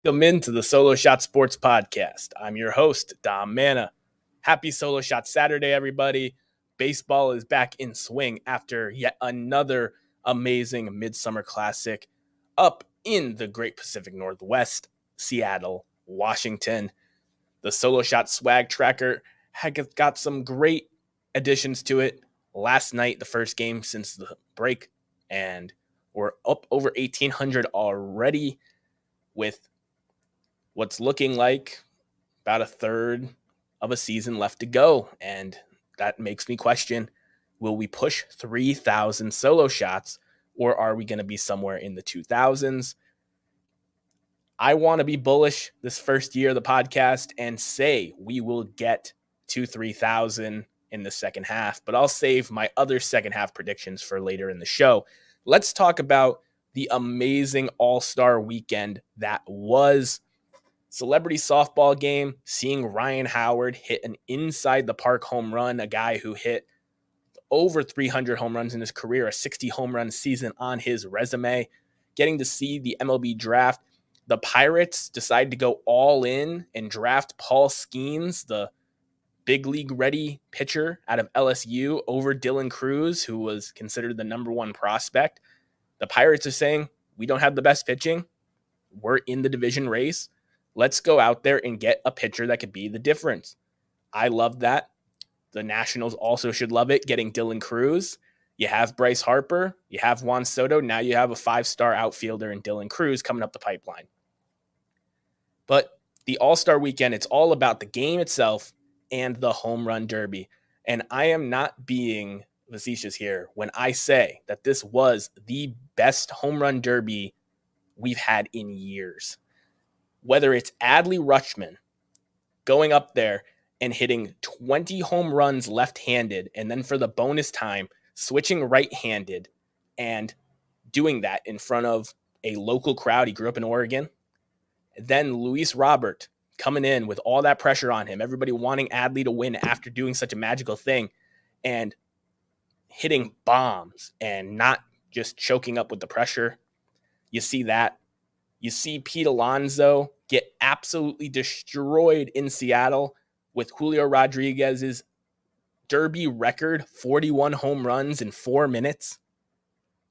Welcome into the Solo Shot Sports Podcast. I'm your host, Dom Manna. Happy Solo Shot Saturday, everybody. Baseball is back in swing after yet another amazing Midsummer Classic up in the Great Pacific Northwest, Seattle, Washington. The Solo Shot Swag Tracker has got some great additions to it. Last night, the first game since the break, and we're up over 1,800 already with what's looking like about a third of a season left to go. And that makes me question, will we push 3,000 solo shots, or are we going to be somewhere in the 2,000s? I want to be bullish this first year of the podcast and say we will get to 3,000 in the second half, but I'll save my other second half predictions for later in the show. Let's talk about the amazing All-Star weekend that was. Celebrity softball game, seeing Ryan Howard hit an inside the park home run, a guy who hit over 300 home runs in his career, a 60 home run season on his resume, getting to see the MLB draft. The Pirates decide to go all in and draft Paul Skeens, the big league ready pitcher out of LSU, over Dylan Cruz, who was considered the number one prospect. The Pirates are saying, we don't have the best pitching. We're in the division race. Let's go out there and get a pitcher that could be the difference. I love that. The Nationals also should love it, getting Dylan Cruz. You have Bryce Harper. You have Juan Soto. Now you have a 5-star outfielder in Dylan Cruz coming up the pipeline. But the All-Star weekend, it's all about the game itself and the home run derby. And I am not being facetious here when I say that this was the best home run derby we've had in years. Whether it's Adley Rutschman going up there and hitting 20 home runs left-handed, and then for the bonus time, switching right-handed and doing that in front of a local crowd. He grew up in Oregon. Then Luis Robert coming in with all that pressure on him, everybody wanting Adley to win after doing such a magical thing, and hitting bombs and not just choking up with the pressure. You see that. You see Pete Alonso get absolutely destroyed in Seattle with Julio Rodriguez's derby record, 41 home runs in 4 minutes.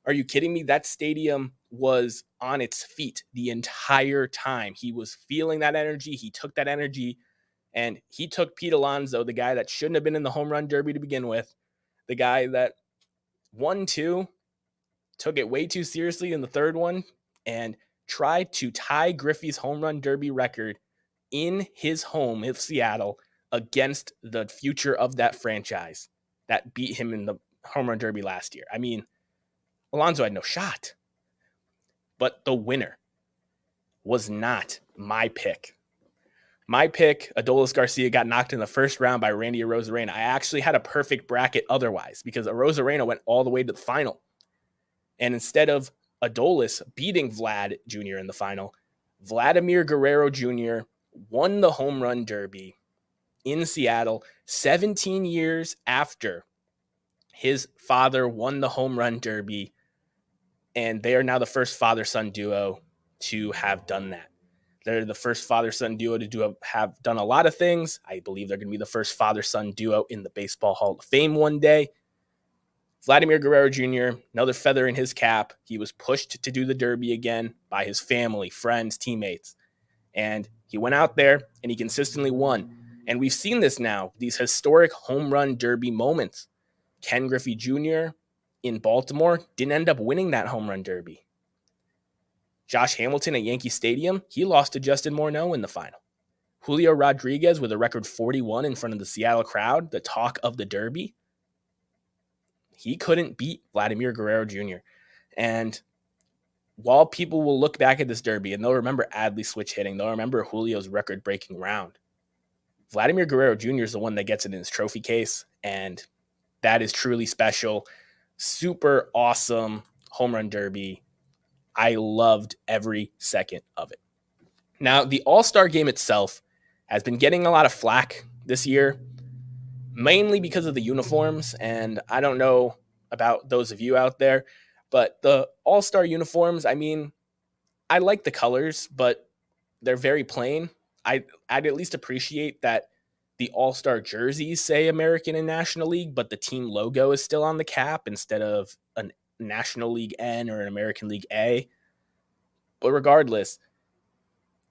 Are you kidding me? That stadium was on its feet the entire time. He was feeling that energy. He took that energy, and he took Pete Alonso, the guy that shouldn't have been in the home run derby to begin with, the guy that won 2, took it way too seriously in the third one, and tried to tie Griffey's home run derby record in his home of Seattle against the future of that franchise that beat him in the home run derby last year. I mean, Alonso had no shot. But the winner was not my pick. My pick, Adolis Garcia, got knocked in the first round by Randy Arozarena. I actually had a perfect bracket otherwise because Arozarena went all the way to the final. And instead of Adolis beating Vlad Jr. in the final, Vladimir Guerrero Jr. won the home run derby in Seattle 17 years after his father won the home run derby, and they are now the first father-son duo to have done that. They're the first father-son duo to have done a lot of things. I believe they're going to be the first father-son duo in the Baseball Hall of Fame one day. Vladimir Guerrero Jr., another feather in his cap. He was pushed to do the derby again by his family, friends, teammates. And he went out there and he consistently won. And we've seen this now, these historic home run derby moments. Ken Griffey Jr. in Baltimore didn't end up winning that home run derby. Josh Hamilton at Yankee Stadium, he lost to Justin Morneau in the final. Julio Rodriguez with a record 41 in front of the Seattle crowd, the talk of the derby. He couldn't beat Vladimir Guerrero Jr. And while people will look back at this derby and they'll remember Adley switch hitting, they'll remember Julio's record-breaking round, Vladimir Guerrero Jr. is the one that gets it in his trophy case, and that is truly special. Super awesome home run derby. I loved every second of it. Now, the All-Star game itself has been getting a lot of flack this year, mainly because of the uniforms, and I don't know about those of you out there, but the All-Star uniforms, I mean, I like the colors, but they're very plain. I'd at least appreciate that the All-Star jerseys say American and National League, but the team logo is still on the cap instead of a National League N or an American League A. But regardless,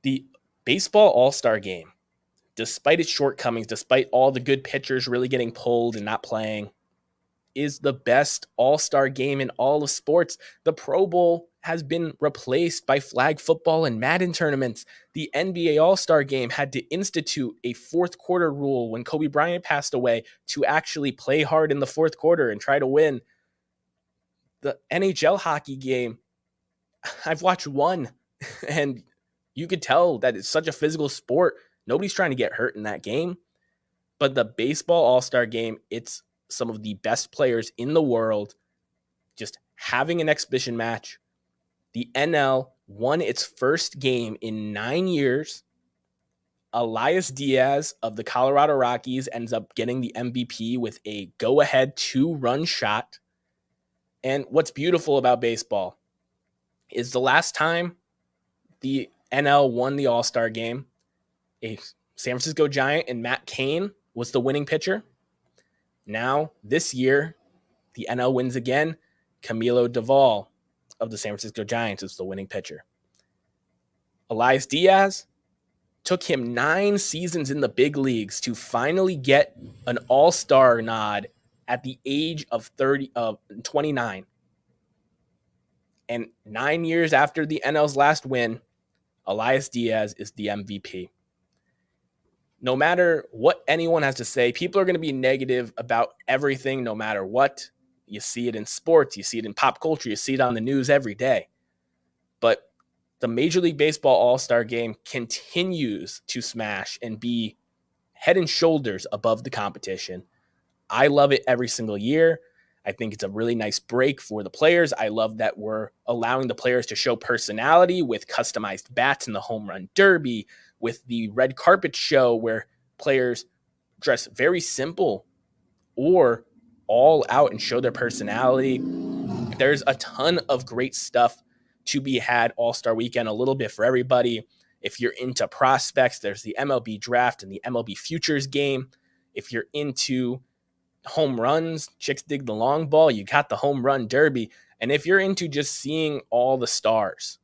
the baseball All-Star game, despite its shortcomings, despite all the good pitchers really getting pulled and not playing, is the best all-star game in all of sports. The Pro Bowl has been replaced by flag football and Madden tournaments. The NBA All-Star game had to institute a fourth quarter rule when Kobe Bryant passed away to actually play hard in the fourth quarter and try to win. The NHL hockey game, I've watched one, and you could tell that it's such a physical sport. Nobody's trying to get hurt in that game. But the baseball All-Star game, it's some of the best players in the world just having an exhibition match. The NL won its first game in 9 years. Elias Diaz of the Colorado Rockies ends up getting the MVP with a go-ahead 2-run shot. And what's beautiful about baseball is the last time the NL won the All-Star game, a San Francisco Giant and Matt Cain was the winning pitcher. Now, this year, the NL wins again. Camilo Doval of the San Francisco Giants is the winning pitcher. Elias Diaz took him 9 seasons in the big leagues to finally get an all-star nod at the age of 29. And 9 years after the NL's last win, Elias Diaz is the MVP. No matter what anyone has to say, people are going to be negative about everything, no matter what. You see it in sports, you see it in pop culture, you see it on the news every day. But the Major League Baseball All-Star Game continues to smash and be head and shoulders above the competition. I love it every single year. I think it's a really nice break for the players. I love that we're allowing the players to show personality with customized bats in the home run derby, with the red carpet show where players dress very simple or all out and show their personality. There's a ton of great stuff to be had All-Star Weekend, a little bit for everybody. If you're into prospects, there's the MLB draft and the MLB futures game. If you're into home runs, chicks dig the long ball, you got the home run derby. And if you're into just seeing all the stars,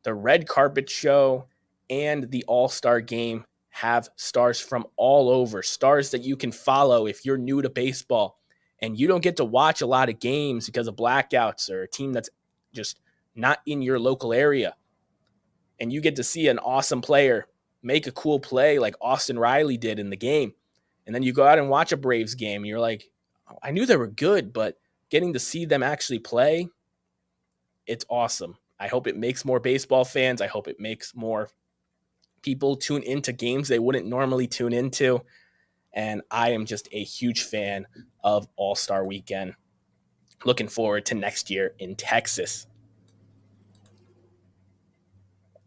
the red carpet show and the All-Star game have stars from all over, stars that you can follow if you're new to baseball and you don't get to watch a lot of games because of blackouts or a team that's just not in your local area. And you get to see an awesome player make a cool play like Austin Riley did in the game. And then you go out and watch a Braves game and you're like, oh, I knew they were good, but getting to see them actually play, it's awesome. I hope it makes more baseball fans. I hope it makes more people tune into games they wouldn't normally tune into. And I am just a huge fan of All-Star Weekend. Looking forward to next year in Texas.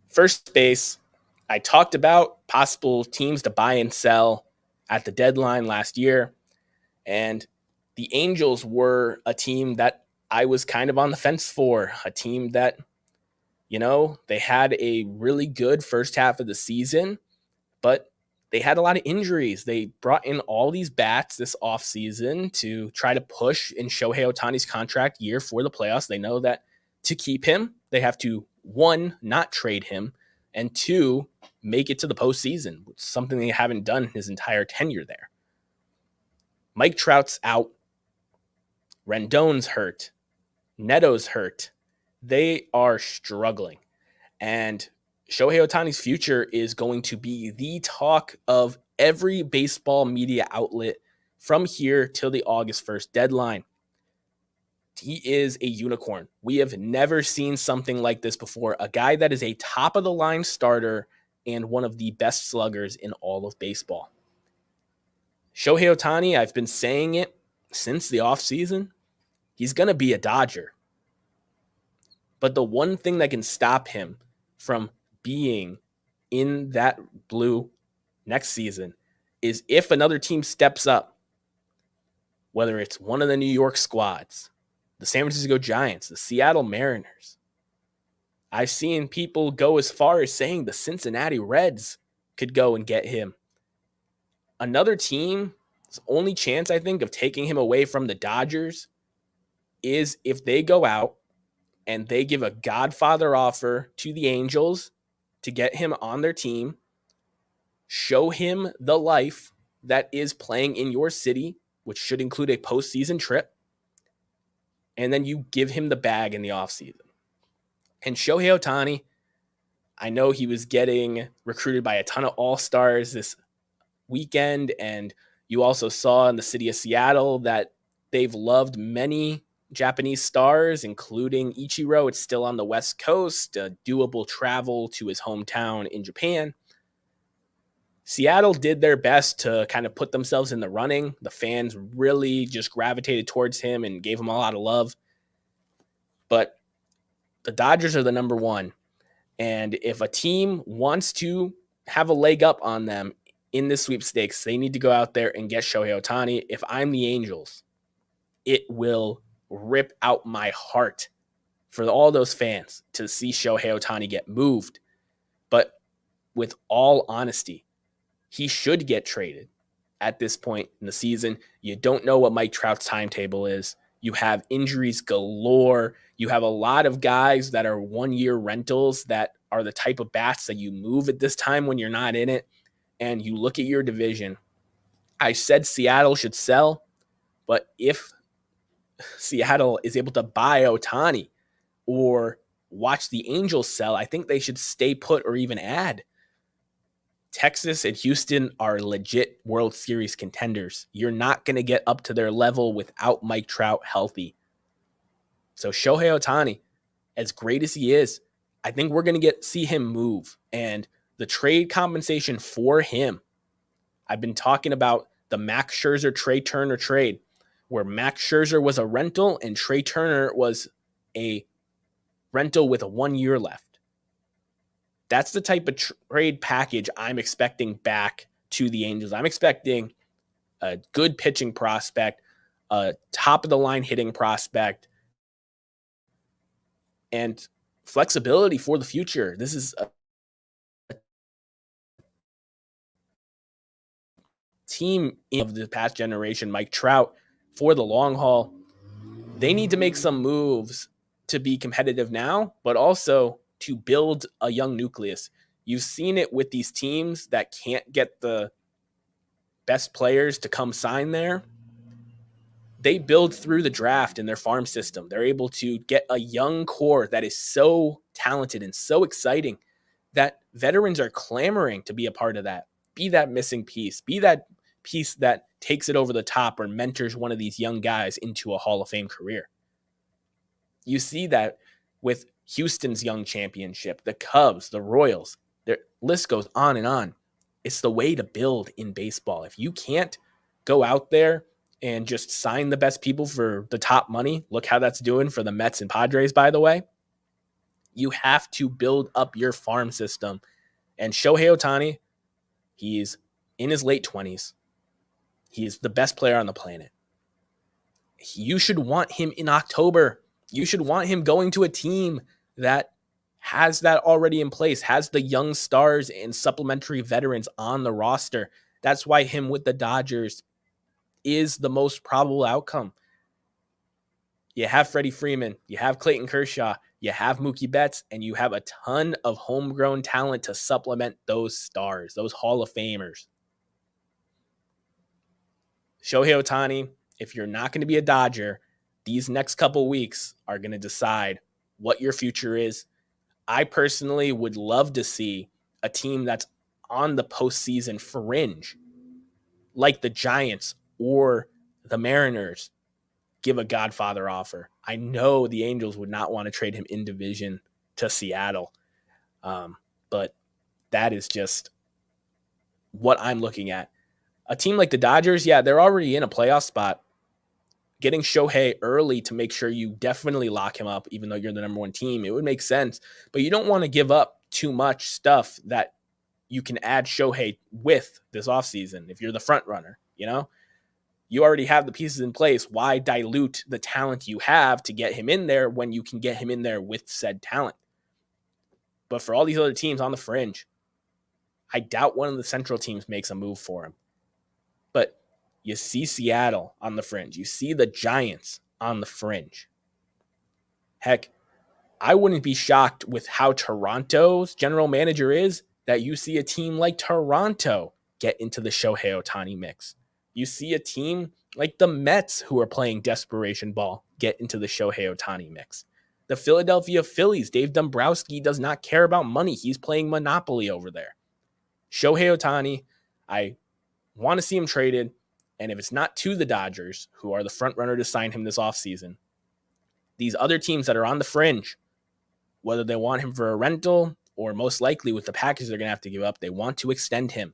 First base, I talked about possible teams to buy and sell at the deadline last year. And the Angels were a team that I was kind of on the fence for, a team that, they had a really good first half of the season, but they had a lot of injuries. They brought in all these bats this offseason to try to push in Shohei Ohtani's contract year for the playoffs. They know that to keep him, they have to, 1, not trade him, and 2, make it to the postseason, which is something they haven't done his entire tenure there. Mike Trout's out. Rendon's hurt. Neto's hurt. They are struggling. And Shohei Ohtani's future is going to be the talk of every baseball media outlet from here till the August 1st deadline. He is a unicorn. We have never seen something like this before. A guy that is a top-of-the-line starter and one of the best sluggers in all of baseball. Shohei Ohtani, I've been saying it since the offseason, he's going to be a Dodger. But the one thing that can stop him from being in that blue next season is if another team steps up, whether it's one of the New York squads, the San Francisco Giants, the Seattle Mariners, I've seen people go as far as saying the Cincinnati Reds could go and get him. Another team's only chance, I think, of taking him away from the Dodgers is if they go out and they give a Godfather offer to the Angels to get him on their team, show him the life that is playing in your city, which should include a postseason trip, and then you give him the bag in the offseason. And Shohei Ohtani, I know he was getting recruited by a ton of all-stars this weekend, and you also saw in the city of Seattle that they've loved many Japanese stars, including Ichiro. It's still on the West Coast, doable travel to his hometown in Japan. Seattle did their best to kind of put themselves in the running. The fans really just gravitated towards him and gave him a lot of love. But the Dodgers are the number one. And if a team wants to have a leg up on them in this sweepstakes, they need to go out there and get Shohei Ohtani. If I'm the Angels, it will rip out my heart for all those fans to see Shohei Ohtani get moved. But with all honesty, he should get traded at this point in the season. You don't know what Mike Trout's timetable is. You have injuries galore. You have a lot of guys that are one-year rentals that are the type of bats that you move at this time when you're not in it. And you look at your division. I said Seattle should sell, but if Seattle is able to buy Ohtani or watch the Angels sell, I think they should stay put or even add. Texas and Houston are legit World Series contenders. You're not going to get up to their level without Mike Trout healthy. So Shohei Ohtani, as great as he is, I think we're going to see him move. And the trade compensation for him, I've been talking about the Max Scherzer, Trey Turner trade, where Max Scherzer was a rental and Trey Turner was a rental with a 1 year left. That's the type of trade package I'm expecting back to the Angels. I'm expecting a good pitching prospect, a top-of-the-line hitting prospect, and flexibility for the future. This is a team of the past generation, Mike Trout, for the long haul. They need to make some moves to be competitive now, but also to build a young nucleus. You've seen it with these teams that can't get the best players to come sign there. They build through the draft in their farm system. They're able to get a young core that is so talented and so exciting that veterans are clamoring to be a part of that. Be that missing piece. Be that piece that takes it over the top or mentors one of these young guys into a Hall of Fame career. You see that with Houston's young championship, the Cubs, the Royals, their list goes on and on. It's the way to build in baseball. If you can't go out there and just sign the best people for the top money, look how that's doing for the Mets and Padres, by the way. You have to build up your farm system. And Shohei Ohtani, he's in his late 20s. He's the best player on the planet. You should want him in October. You should want him going to a team that has that already in place, has the young stars and supplementary veterans on the roster. That's why him with the Dodgers is the most probable outcome. You have Freddie Freeman, you have Clayton Kershaw, you have Mookie Betts, and you have a ton of homegrown talent to supplement those stars, those Hall of Famers. Shohei Ohtani, if you're not going to be a Dodger, these next couple weeks are going to decide what your future is. I personally would love to see a team that's on the postseason fringe, like the Giants or the Mariners, give a Godfather offer. I know the Angels would not want to trade him in division to Seattle, but that is just what I'm looking at. A team like the Dodgers, yeah, they're already in a playoff spot. Getting Shohei early to make sure you definitely lock him up, even though you're the number one team, it would make sense. But you don't want to give up too much stuff that you can add Shohei with this offseason if you're the front runner, you know? You already have the pieces in place. Why dilute the talent you have to get him in there when you can get him in there with said talent? But for all these other teams on the fringe, I doubt one of the Central teams makes a move for him. But you see Seattle on the fringe. You see the Giants on the fringe. Heck, I wouldn't be shocked with how Toronto's general manager is that you see a team like Toronto get into the Shohei Ohtani mix. You see a team like the Mets, who are playing desperation ball, get into the Shohei Ohtani mix. The Philadelphia Phillies, Dave Dombrowski does not care about money. He's playing Monopoly over there. Shohei Ohtani, I want to see him traded. And if it's not to the Dodgers, who are the front runner to sign him this offseason, these other teams that are on the fringe, whether they want him for a rental or most likely with the package they're going to have to give up, they want to extend him.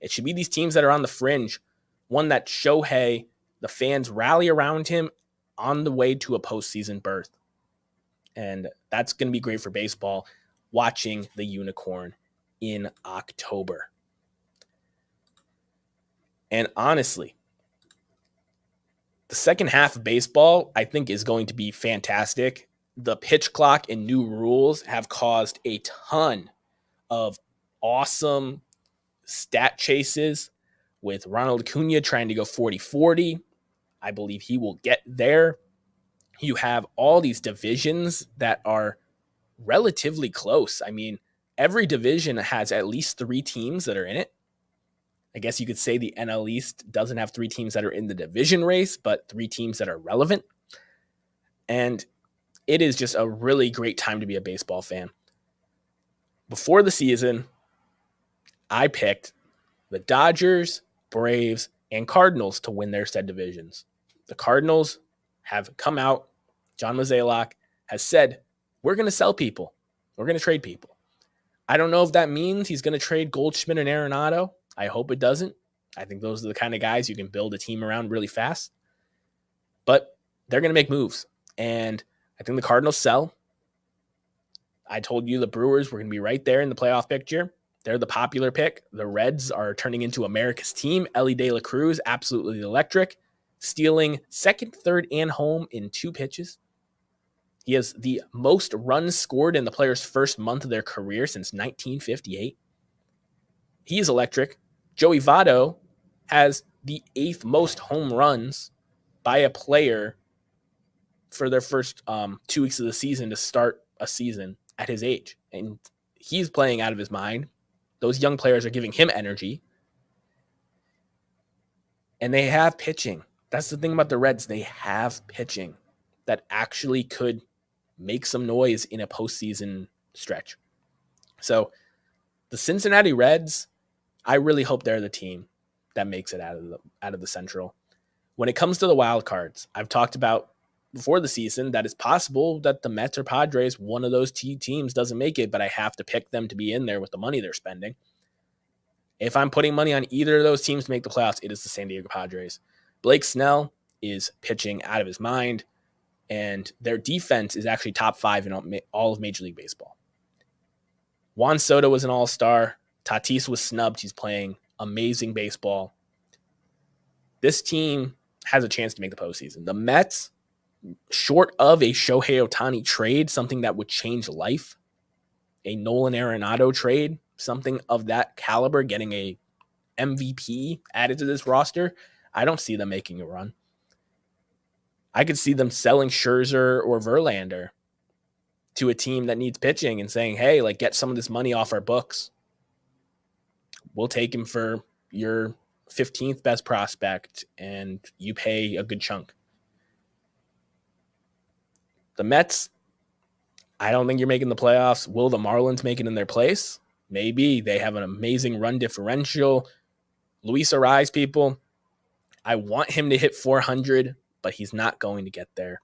It should be these teams that are on the fringe, one that Shohei, the fans rally around him on the way to a postseason berth. And that's going to be great for baseball, watching the unicorn in October. And honestly, the second half of baseball, I think, is going to be fantastic. The pitch clock and new rules have caused a ton of awesome stat chases, with Ronald Acuna trying to go 40-40. I believe he will get there. You have all these divisions that are relatively close. I mean, every division has at least 3 teams that are in it. I guess you could say the NL East doesn't have 3 teams that are in the division race, but 3 teams that are relevant. And it is just a really great time to be a baseball fan. Before the season, I picked the Dodgers, Braves, and Cardinals to win their said divisions. The Cardinals have come out. John Mozeliak has said, we're going to sell people. We're going to trade people. I don't know if that means he's going to trade Goldschmidt and Arenado. I hope it doesn't. I think those are the kind of guys you can build a team around really fast. But they're going to make moves. And I think the Cardinals sell. I told you the Brewers were going to be right there in the playoff picture. They're the popular pick. The Reds are turning into America's team. Ellie De La Cruz, absolutely electric, stealing second, third, and home in 2 pitches. He has the most runs scored in the player's first month of their career since 1958. He is electric. Joey Votto has the 8th most home runs by a player for their first 2 weeks of the season to start a season at his age. And he's playing out of his mind. Those young players are giving him energy. And they have pitching. That's the thing about the Reds. They have pitching that actually could make some noise in a postseason stretch. So the Cincinnati Reds, I really hope they're the team that makes it out of the Central. When it comes to the wild cards, I've talked about before the season that it's possible that the Mets or Padres, one of those teams doesn't make it, but I have to pick them to be in there with the money they're spending. If I'm putting money on either of those teams to make the playoffs, it is the San Diego Padres. Blake Snell is pitching out of his mind, and their defense is actually top 5 in all of Major League Baseball. Juan Soto was an all-star. Tatis was snubbed. He's playing amazing baseball. This team has a chance to make the postseason. The Mets, short of a Shohei Ohtani trade, something that would change life, a Nolan Arenado trade, something of that caliber, getting a MVP added to this roster, I don't see them making a run. I could see them selling Scherzer or Verlander to a team that needs pitching and saying, hey, like, get some of this money off our books. We'll take him for your 15th best prospect, and you pay a good chunk. The Mets, I don't think you're making the playoffs. Will the Marlins make it in their place? Maybe. They have an amazing run differential. Luis Ariz, people, I want him to hit 400, but he's not going to get there.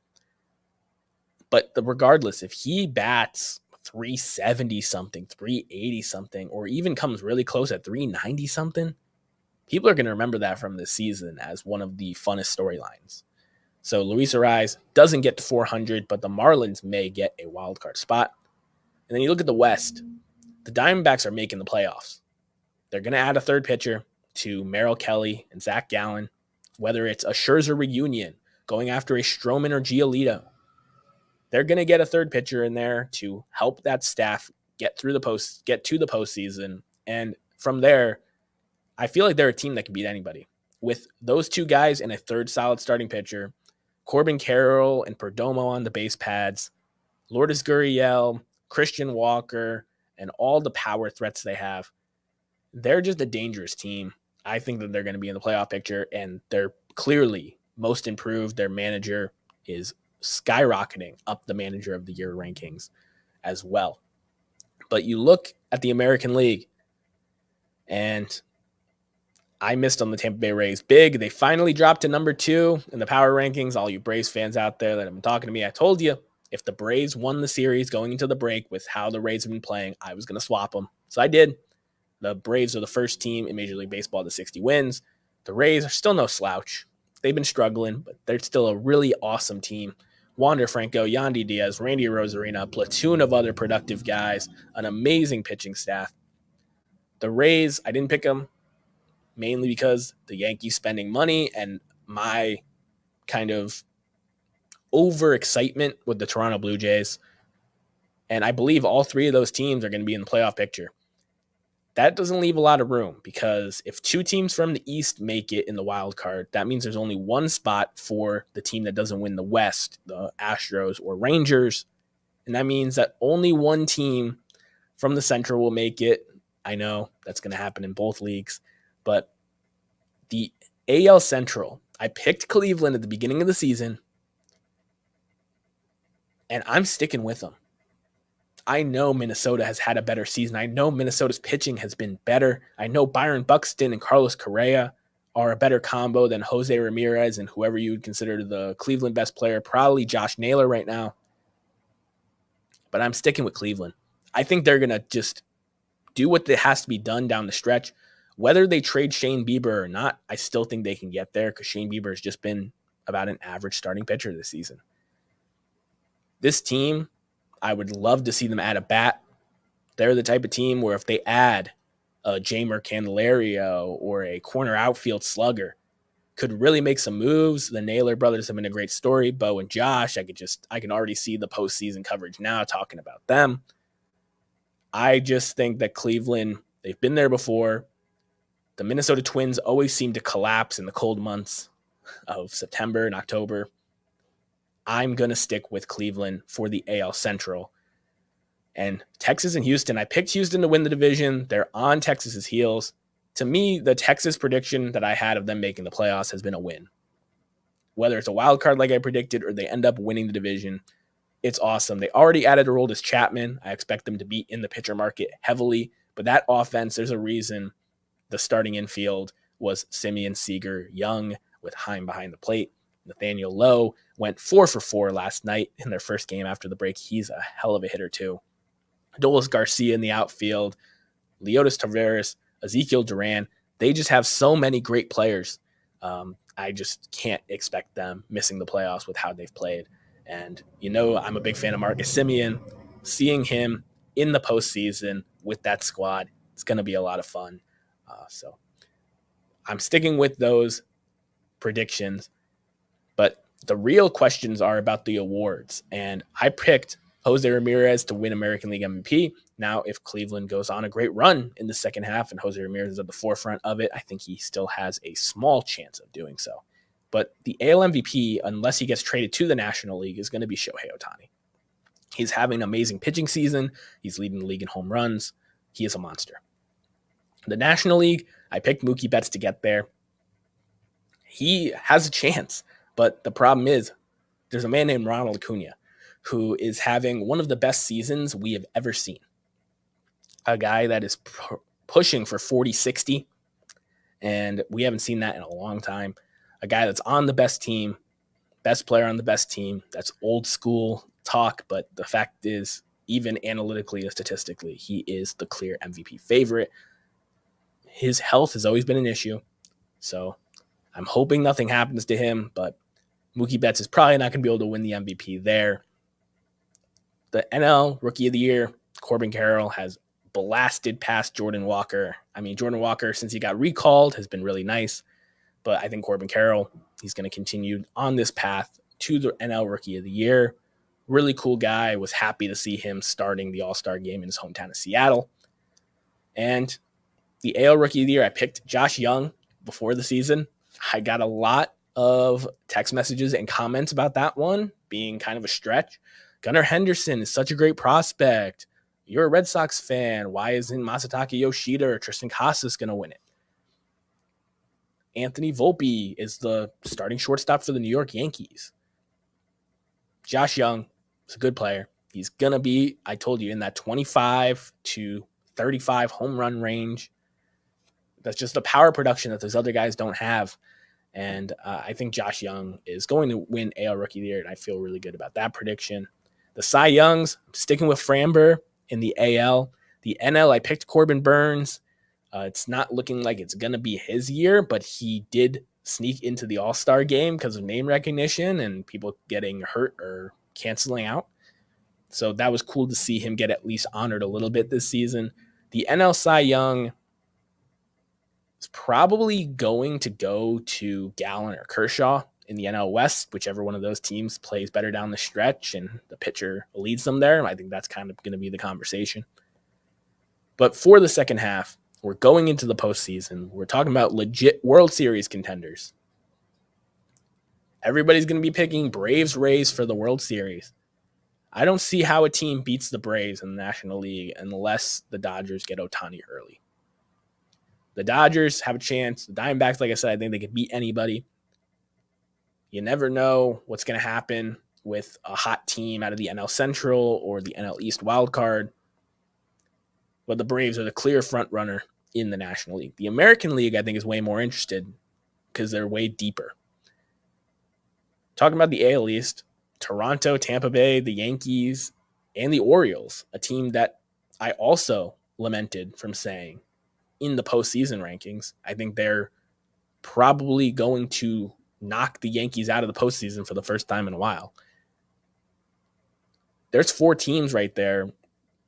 But regardless, if he bats 370-something, 380-something, or even comes really close at 390-something, people are going to remember that from this season as one of the funnest storylines. So Luis Ariz doesn't get to 400, but the Marlins may get a wild card spot. And then you look at the West. The Diamondbacks are making the playoffs. They're going to add a third pitcher to Merrill Kelly and Zach Gallen, whether it's a Scherzer reunion, going after a Stroman or Giolito. They're going to get a third pitcher in there to help that staff get to the postseason. And from there, I feel like they're a team that can beat anybody. With those two guys and a third solid starting pitcher, Corbin Carroll and Perdomo on the base pads, Lourdes Gurriel, Christian Walker, and all the power threats they have, they're just a dangerous team. I think that they're going to be in the playoff picture, and they're clearly most improved. Their manager is skyrocketing up the manager of the year rankings as well. But you look at the American League, and I missed on the Tampa Bay Rays big. They finally dropped to number 2 in the power rankings. All you Braves fans out there that have been talking to me, I told you, if the Braves won the series going into the break with how the Rays have been playing, I was going to swap them. So I did. The Braves are the first team in Major League Baseball to 60 wins. The Rays are still no slouch. They've been struggling, but they're still a really awesome team. Wander Franco, Yandy Diaz, Randy Rosarina, a platoon of other productive guys, an amazing pitching staff. The Rays, I didn't pick them mainly because the Yankees spending money and my kind of overexcitement with the Toronto Blue Jays. And I believe all 3 of those teams are going to be in the playoff picture. That doesn't leave a lot of room because if 2 teams from the East make it in the wild card, that means there's only one spot for the team that doesn't win the West, the Astros or Rangers. And that means that only one team from the Central will make it. I know that's going to happen in both leagues, but the AL Central, I picked Cleveland at the beginning of the season, and I'm sticking with them. I know Minnesota has had a better season. I know Minnesota's pitching has been better. I know Byron Buxton and Carlos Correa are a better combo than Jose Ramirez and whoever you would consider the Cleveland best player, probably Josh Naylor right now. But I'm sticking with Cleveland. I think they're going to just do what has to be done down the stretch. Whether they trade Shane Bieber or not, I still think they can get there because Shane Bieber has just been about an average starting pitcher this season. This team, I would love to see them add a bat. They're the type of team where if they add a Jamer Candelario or a corner outfield slugger, could really make some moves. The Naylor brothers have been a great story. Bo and Josh, I can already see the postseason coverage now talking about them. I just think that Cleveland, they've been there before. The Minnesota Twins always seem to collapse in the cold months of September and October. I'm going to stick with Cleveland for the AL Central. And Texas and Houston, I picked Houston to win the division. They're on Texas's heels. To me, the Texas prediction that I had of them making the playoffs has been a win. Whether it's a wild card like I predicted or they end up winning the division, it's awesome. They already added Aroldis Chapman. I expect them to be in the pitcher market heavily. But that offense, there's a reason the starting infield was Simeon, Seager, Young with Heim behind the plate. Nathaniel Lowe went 4 for 4 last night in their first game after the break. He's a hell of a hitter too. Adolis Garcia in the outfield, Leotis Taveras, Ezekiel Duran. They just have so many great players. I just can't expect them missing the playoffs with how they've played. And, I'm a big fan of Marcus Semien. Seeing him in the postseason with that squad, it's going to be a lot of fun. So I'm sticking with those predictions. But the real questions are about the awards. And I picked Jose Ramirez to win American League MVP. Now, if Cleveland goes on a great run in the second half and Jose Ramirez is at the forefront of it, I think he still has a small chance of doing so. But the AL MVP, unless he gets traded to the National League, is going to be Shohei Ohtani. He's having an amazing pitching season. He's leading the league in home runs. He is a monster. The National League, I picked Mookie Betts to get there. He has a chance, but the problem is there's a man named Ronald Acuna who is having one of the best seasons we have ever seen. A guy that is pushing for 40-60, and we haven't seen that in a long time. A guy that's on the best team, best player on the best team. That's old school talk, but the fact is, even analytically and statistically, he is the clear MVP favorite. His health has always been an issue, so I'm hoping nothing happens to him, but Mookie Betts is probably not going to be able to win the MVP there. The NL Rookie of the Year, Corbin Carroll, has blasted past Jordan Walker. I mean, Jordan Walker, since he got recalled, has been really nice, but I think Corbin Carroll, he's going to continue on this path to the NL Rookie of the Year. Really cool guy. Was happy to see him starting the All-Star game in his hometown of Seattle. And the AL Rookie of the Year, I picked Josh Young before the season. I got a lot of text messages and comments about that one being kind of a stretch. Gunnar Henderson is such a great prospect. You're a Red Sox fan. Why isn't Masataka Yoshida or Tristan Casas going to win it? Anthony Volpe is the starting shortstop for the New York Yankees. Josh Young is a good player. He's going to be, I told you, in that 25 to 35 home run range. That's just the power production that those other guys don't have. And I think Josh Young is going to win AL Rookie of the Year, and I feel really good about that prediction. The Cy Youngs, I'm sticking with Framber in the AL. The NL, I picked Corbin Burns. It's not looking like it's going to be his year, but he did sneak into the All-Star game because of name recognition and people getting hurt or canceling out. So that was cool to see him get at least honored a little bit this season. The NL Cy Young is probably going to go to Gallen or Kershaw in the NL West, whichever one of those teams plays better down the stretch and the pitcher leads them there. I think that's kind of going to be the conversation. But for the second half, we're going into the postseason. We're talking about legit World Series contenders. Everybody's going to be picking Braves-Rays for the World Series. I don't see how a team beats the Braves in the National League unless the Dodgers get Ohtani early. The Dodgers have a chance. The Diamondbacks, like I said, I think they could beat anybody. You never know what's going to happen with a hot team out of the NL Central or the NL East wild card. But the Braves are the clear front runner in the National League. The American League, I think, is way more interested because they're way deeper. Talking about the AL East, Toronto, Tampa Bay, the Yankees, and the Orioles, a team that I also lamented from saying in the postseason rankings. I think they're probably going to knock the Yankees out of the postseason for the first time in a while. There's 4 teams right there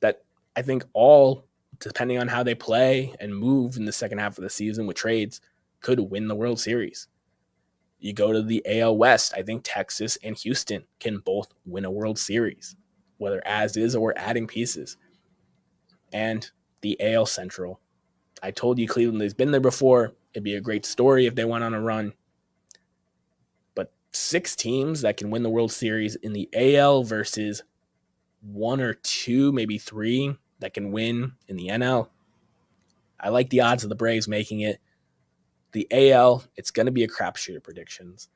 that I think all, depending on how they play and move in the second half of the season with trades, could win the World Series. You go to the AL West, I think Texas and Houston can both win a World Series, whether as is or adding pieces. And the AL Central, I told you Cleveland has been there before. It'd be a great story if they went on a run. But 6 teams that can win the World Series in the AL versus 1 or 2, maybe 3 that can win in the NL. I like the odds of the Braves making it. The AL, it's going to be a crapshoot of predictions.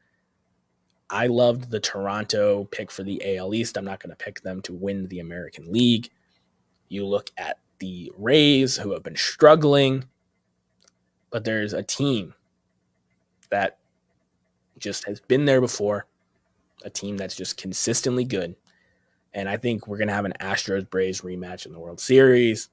I loved the Toronto pick for the AL East. I'm not going to pick them to win the American League. You look at the Rays, who have been struggling, but there's a team that just has been there before, a team that's just consistently good. And I think we're going to have an Astros-Braves rematch in the World Series,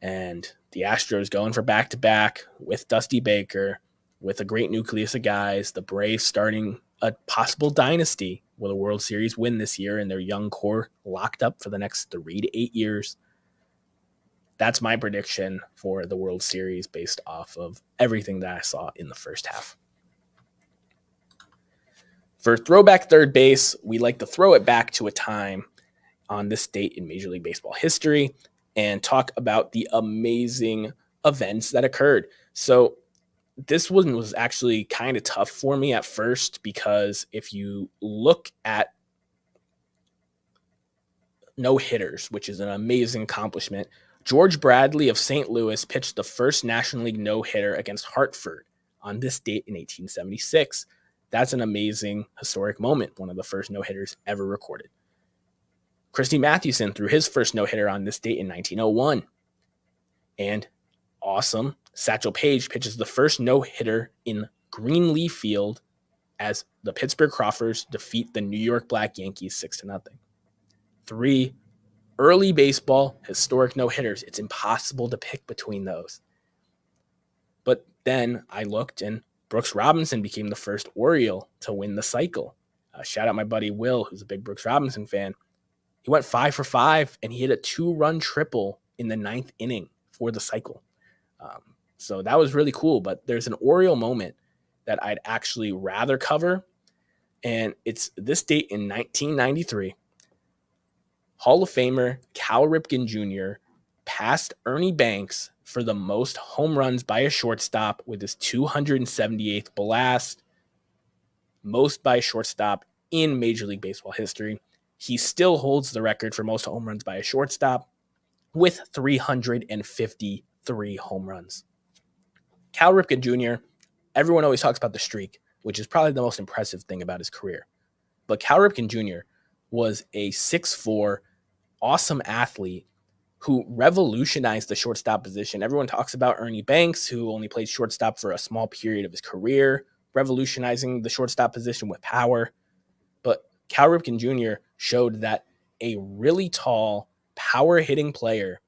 and the Astros going for back-to-back with Dusty Baker, with a great nucleus of guys, the Braves starting a possible dynasty with a World Series win this year and their young core locked up for the next 3 to 8 years. That's my prediction for the World Series based off of everything that I saw in the first half. For throwback third base, we like to throw it back to a time on this date in Major League Baseball history and talk about the amazing events that occurred. So this one was actually kind of tough for me at first because if you look at no-hitters, which is an amazing accomplishment, George Bradley of St. Louis pitched the first National League no-hitter against Hartford on this date in 1876. That's an amazing historic moment, one of the first no-hitters ever recorded. Christy Mathewson threw his first no-hitter on this date in 1901. And awesome, Satchel Paige pitches the first no-hitter in Greenleaf Field as the Pittsburgh Crawfords defeat the New York Black Yankees 6-0. 3 early baseball historic no-hitters. It's impossible to pick between those. But then I looked, and Brooks Robinson became the first Oriole to win the cycle. Shout out my buddy Will, who's a big Brooks Robinson fan. He went 5 for 5, and he hit a 2-run triple in the 9th inning for the cycle. So that was really cool. But there's an Oriole moment that I'd actually rather cover, and it's this date in 1993. Hall of Famer Cal Ripken Jr. passed Ernie Banks for the most home runs by a shortstop with his 278th blast, most by a shortstop in Major League Baseball history. He still holds the record for most home runs by a shortstop with 353 home runs. Cal Ripken Jr., everyone always talks about the streak, which is probably the most impressive thing about his career. But Cal Ripken Jr. was a 6'4", awesome athlete who revolutionized the shortstop position. Everyone talks about Ernie Banks, who only played shortstop for a small period of his career, revolutionizing the shortstop position with power. But Cal Ripken Jr. showed that a really tall, power-hitting player,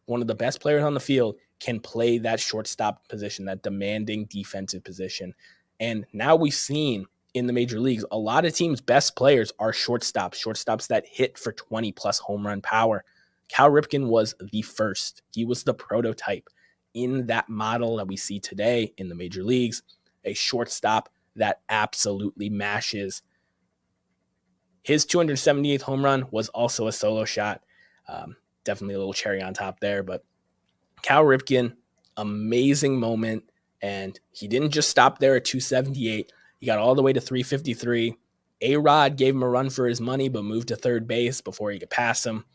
one of the best players on the field, can play that shortstop position, that demanding defensive position. And now we've seen in the major leagues, a lot of teams' best players are shortstops that hit for 20-plus home run power. Cal Ripken was the first. He was the prototype in that model that we see today in the major leagues, a shortstop that absolutely mashes. His 278th home run was also a solo shot. Definitely a little cherry on top there, but Cal Ripken, amazing moment, and he didn't just stop there at 278. He got all the way to 353. A-Rod gave him a run for his money, but moved to third base before he could pass him.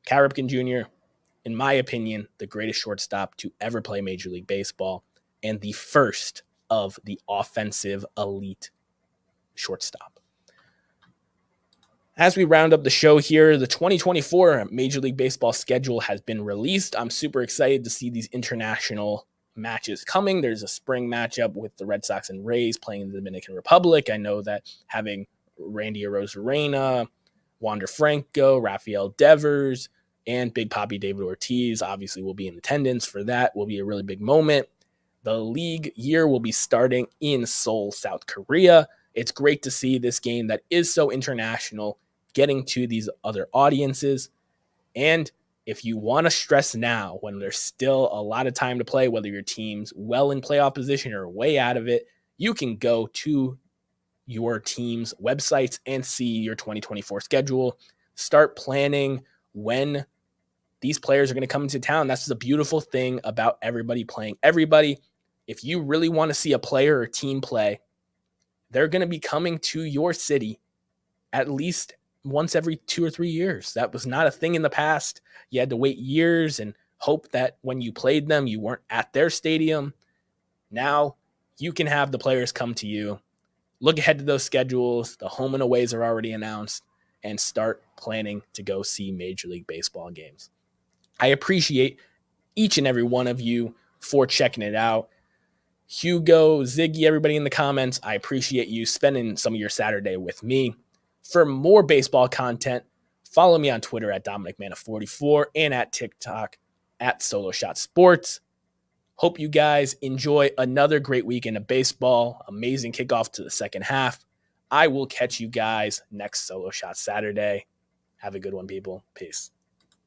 Cal Ripken Jr., in my opinion, the greatest shortstop to ever play Major League Baseball and the first of the offensive elite shortstop. As we round up the show here, the 2024 Major League Baseball schedule has been released. I'm super excited to see these international matches coming. There's a spring matchup with the Red Sox and Rays playing in the Dominican Republic. I know that having Randy Arozarena, Wander Franco, Rafael Devers, and Big Papi David Ortiz obviously will be in attendance for that. Will be a really big moment. The league year will be starting in Seoul, South Korea. It's great to see this game that is so international getting to these other audiences. And if you want to stress now, when there's still a lot of time to play, whether your team's well in playoff position or way out of it, you can go to your team's websites and see your 2024 schedule. Start planning when these players are going to come into town. That's the beautiful thing about everybody playing everybody. If you really want to see a player or team play, they're going to be coming to your city at least once every 2 or 3 years. That was not a thing in the past. You had to wait years and hope that when you played them, you weren't at their stadium. Now you can have the players come to you. Look ahead to those schedules. The home and aways are already announced, and start planning to go see Major League Baseball games. I appreciate each and every one of you for checking it out. Hugo, Ziggy, everybody in the comments, I appreciate you spending some of your Saturday with me. For more baseball content, follow me on Twitter at DominicMana44 and at TikTok at Solo Shot Sports. Hope you guys enjoy another great weekend of baseball. Amazing kickoff to the second half. I will catch you guys next Solo Shot Saturday. Have a good one, people. Peace.